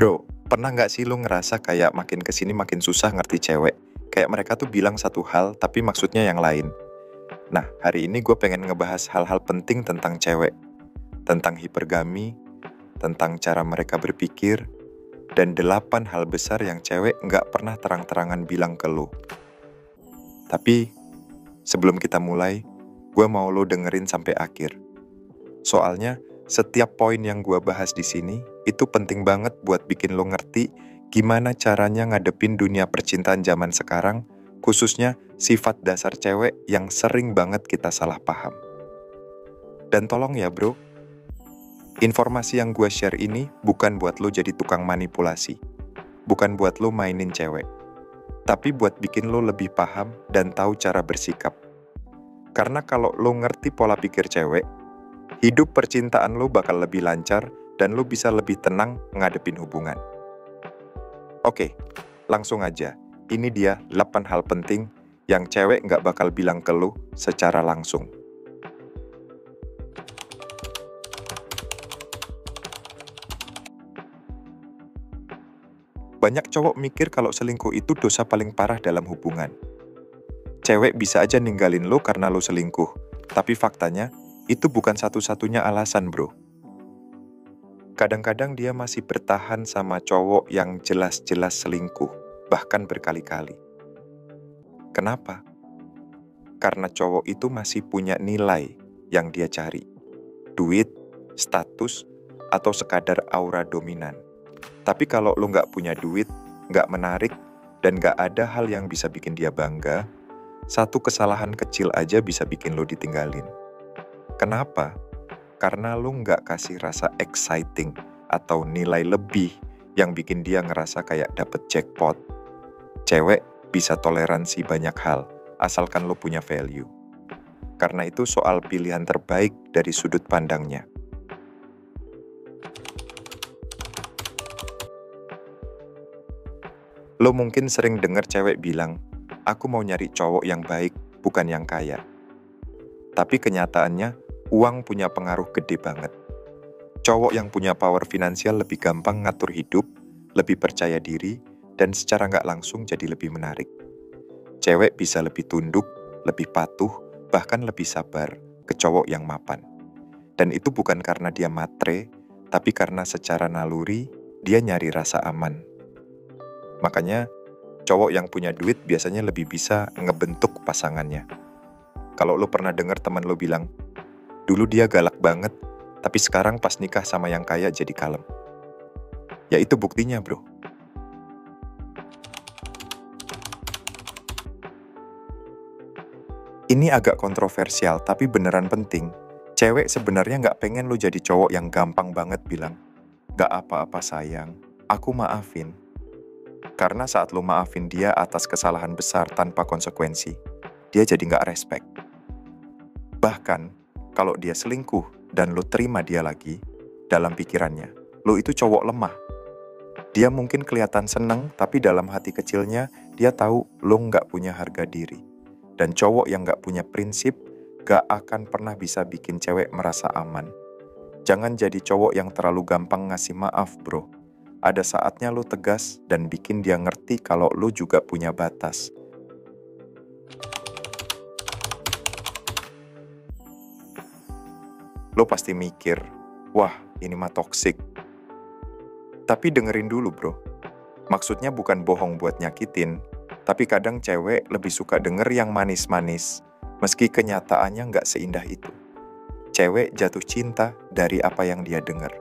Bro, pernah nggak sih lu ngerasa kayak makin kesini makin susah ngerti cewek? Kayak mereka tuh bilang satu hal, tapi maksudnya yang lain. Nah, hari ini gue pengen ngebahas hal-hal penting tentang cewek. Tentang hipergami, tentang cara mereka berpikir, dan 8 hal besar yang cewek nggak pernah terang-terangan bilang ke lu. Tapi, sebelum kita mulai, gue mau lu dengerin sampai akhir. Soalnya, setiap poin yang gue bahas di sini itu penting banget buat bikin lo ngerti gimana caranya ngadepin dunia percintaan zaman sekarang, khususnya sifat dasar cewek yang sering banget kita salah paham. Dan tolong ya bro, informasi yang gue share ini bukan buat lo jadi tukang manipulasi, bukan buat lo mainin cewek, tapi buat bikin lo lebih paham dan tahu cara bersikap. Karena kalau lo ngerti pola pikir cewek, hidup percintaan lo bakal lebih lancar dan lo bisa lebih tenang ngadepin hubungan. Oke, langsung aja. Ini dia 8 hal penting yang cewek nggak bakal bilang ke lo secara langsung. Banyak cowok mikir kalau selingkuh itu dosa paling parah dalam hubungan. Cewek bisa aja ninggalin lo karena lo selingkuh, tapi faktanya itu bukan satu-satunya alasan bro. Kadang-kadang dia masih bertahan sama cowok yang jelas-jelas selingkuh, bahkan berkali-kali. Kenapa? Karena cowok itu masih punya nilai yang dia cari. Duit, status, atau sekadar aura dominan. Tapi kalau lo nggak punya duit, nggak menarik, dan nggak ada hal yang bisa bikin dia bangga, satu kesalahan kecil aja bisa bikin lo ditinggalin. Kenapa? Karena lo nggak kasih rasa exciting atau nilai lebih yang bikin dia ngerasa kayak dapet jackpot. Cewek bisa toleransi banyak hal, asalkan lo punya value. Karena itu soal pilihan terbaik dari sudut pandangnya. Lo mungkin sering denger cewek bilang, aku mau nyari cowok yang baik, bukan yang kaya. Tapi kenyataannya, uang punya pengaruh gede banget. Cowok yang punya power finansial lebih gampang ngatur hidup, lebih percaya diri, dan secara nggak langsung jadi lebih menarik. Cewek bisa lebih tunduk, lebih patuh, bahkan lebih sabar ke cowok yang mapan. Dan itu bukan karena dia matre, tapi karena secara naluri, dia nyari rasa aman. Makanya, cowok yang punya duit biasanya lebih bisa ngebentuk pasangannya. Kalau lo pernah denger teman lo bilang, dulu dia galak banget, tapi sekarang pas nikah sama yang kaya jadi kalem. Ya itu buktinya bro. Ini agak kontroversial, tapi beneran penting. Cewek sebenarnya nggak pengen lo jadi cowok yang gampang banget bilang, gak apa-apa sayang, aku maafin. Karena saat lo maafin dia atas kesalahan besar tanpa konsekuensi, dia jadi nggak respect. Bahkan, kalau dia selingkuh dan lo terima dia lagi, dalam pikirannya, lo itu cowok lemah. Dia mungkin kelihatan seneng, tapi dalam hati kecilnya, dia tahu lo nggak punya harga diri. Dan cowok yang nggak punya prinsip, nggak akan pernah bisa bikin cewek merasa aman. Jangan jadi cowok yang terlalu gampang ngasih maaf, bro. Ada saatnya lo tegas dan bikin dia ngerti kalau lo juga punya batas. Lo pasti mikir, wah ini mah toksik. Tapi dengerin dulu bro, maksudnya bukan bohong buat nyakitin, tapi kadang cewek lebih suka denger yang manis-manis, meski kenyataannya nggak seindah itu. Cewek jatuh cinta dari apa yang dia denger.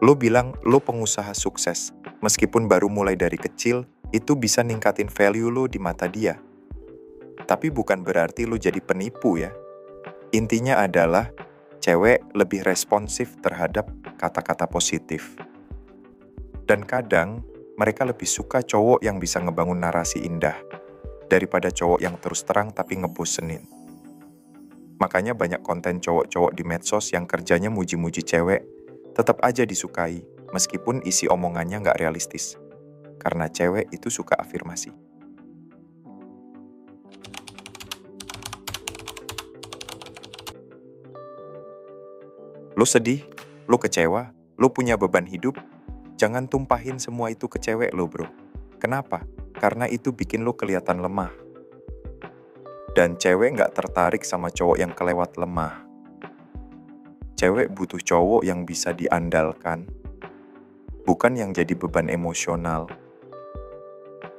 Lo bilang lo pengusaha sukses, meskipun baru mulai dari kecil, itu bisa ningkatin value lo di mata dia. Tapi bukan berarti lo jadi penipu ya. Intinya adalah, cewek lebih responsif terhadap kata-kata positif. Dan kadang, mereka lebih suka cowok yang bisa ngebangun narasi indah, daripada cowok yang terus terang tapi ngebosenin. Makanya banyak konten cowok-cowok di medsos yang kerjanya muji-muji cewek, tetap aja disukai, meskipun isi omongannya nggak realistis. Karena cewek itu suka afirmasi. Lo sedih, lo kecewa, lo punya beban hidup, Jangan tumpahin semua itu ke cewek lo, bro. Kenapa? Karena itu bikin lo kelihatan lemah. Dan cewek nggak tertarik sama cowok yang kelewat lemah. Cewek butuh cowok yang bisa diandalkan, bukan yang jadi beban emosional.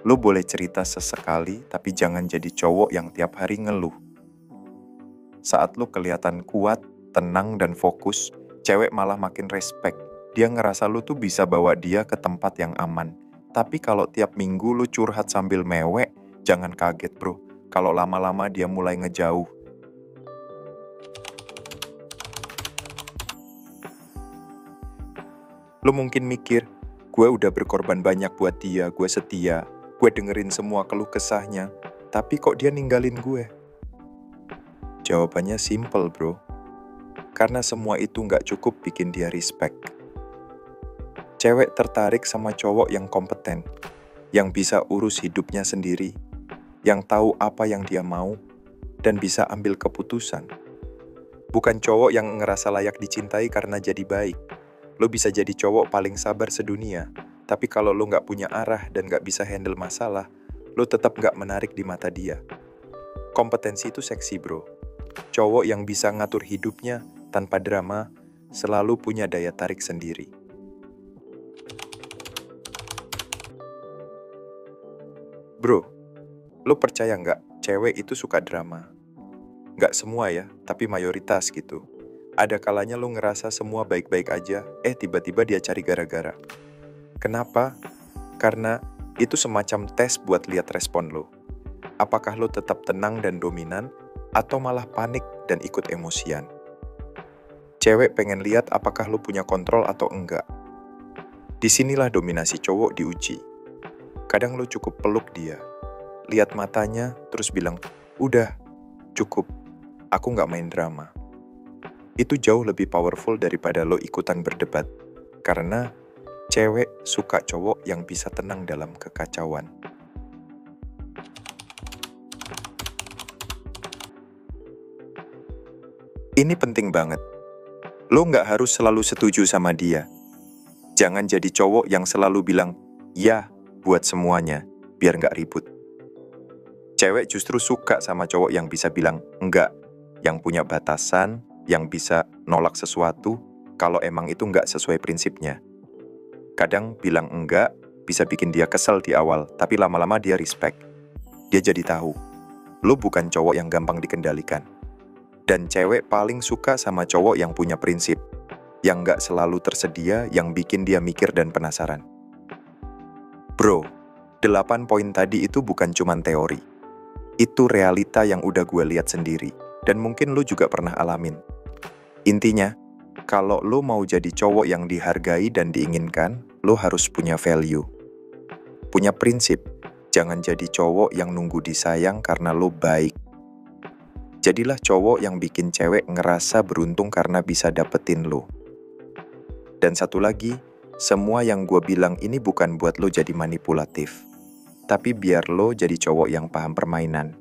Lo boleh cerita sesekali, tapi jangan jadi cowok yang tiap hari ngeluh. Saat lo kelihatan kuat, tenang, dan fokus, cewek malah makin respect. Dia ngerasa lo tuh bisa bawa dia ke tempat yang aman. Tapi kalau tiap minggu lo curhat sambil mewek, jangan kaget, bro. Kalau lama-lama dia mulai ngejauh. Lo mungkin mikir, gue udah berkorban banyak buat dia, gue setia. Gue dengerin semua keluh kesahnya, tapi kok dia ninggalin gue? Jawabannya simple, bro. Karena semua itu nggak cukup bikin dia respect. Cewek tertarik sama cowok yang kompeten, yang bisa urus hidupnya sendiri, yang tahu apa yang dia mau, dan bisa ambil keputusan. Bukan cowok yang ngerasa layak dicintai karena jadi baik. Lo bisa jadi cowok paling sabar sedunia, tapi kalau lo nggak punya arah dan nggak bisa handle masalah, lo tetap nggak menarik di mata dia. Kompetensi itu seksi, bro. Cowok yang bisa ngatur hidupnya tanpa drama selalu punya daya tarik sendiri. Bro, lo percaya nggak cewek itu suka drama? Nggak semua ya, tapi mayoritas gitu. Ada kalanya lo ngerasa semua baik-baik aja, tiba-tiba dia cari gara-gara. Kenapa? Karena itu semacam tes buat lihat respon lo. Apakah lo tetap tenang dan dominan, atau malah panik dan ikut emosian? Cewek pengen lihat apakah lo punya kontrol atau enggak. Disinilah dominasi cowok diuji. Kadang lo cukup peluk dia, lihat matanya, terus bilang, udah, cukup, aku nggak main drama. Itu jauh lebih powerful daripada lo ikutan berdebat. Karena cewek suka cowok yang bisa tenang dalam kekacauan. Ini penting banget. Lo nggak harus selalu setuju sama dia. Jangan jadi cowok yang selalu bilang, ya, buat semuanya, biar nggak ribut. Cewek justru suka sama cowok yang bisa bilang enggak, yang punya batasan, yang bisa nolak sesuatu kalau emang itu nggak sesuai prinsipnya. Kadang bilang enggak bisa bikin dia kesel di awal, tapi lama-lama dia respect. Dia jadi tahu, lo bukan cowok yang gampang dikendalikan. Dan cewek paling suka sama cowok yang punya prinsip, yang nggak selalu tersedia, yang bikin dia mikir dan penasaran. Bro, 8 poin tadi itu bukan cuman teori. Itu realita yang udah gue lihat sendiri, dan mungkin lo juga pernah alamin. Intinya, kalau lo mau jadi cowok yang dihargai dan diinginkan, lo harus punya value. Punya prinsip, jangan jadi cowok yang nunggu disayang karena lo baik. Jadilah cowok yang bikin cewek ngerasa beruntung karena bisa dapetin lo. Dan satu lagi, semua yang gue bilang ini bukan buat lo jadi manipulatif. Tapi biar lo jadi cowok yang paham permainan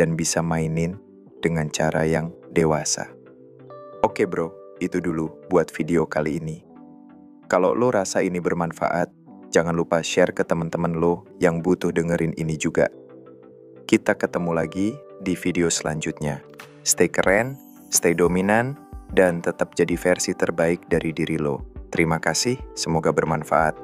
dan bisa mainin dengan cara yang dewasa. Oke bro, itu dulu buat video kali ini. Kalau lo rasa ini bermanfaat, jangan lupa share ke teman-teman lo yang butuh dengerin ini juga. Kita ketemu lagi di video selanjutnya. Stay keren, stay dominan, dan tetap jadi versi terbaik dari diri lo. Terima kasih, semoga bermanfaat.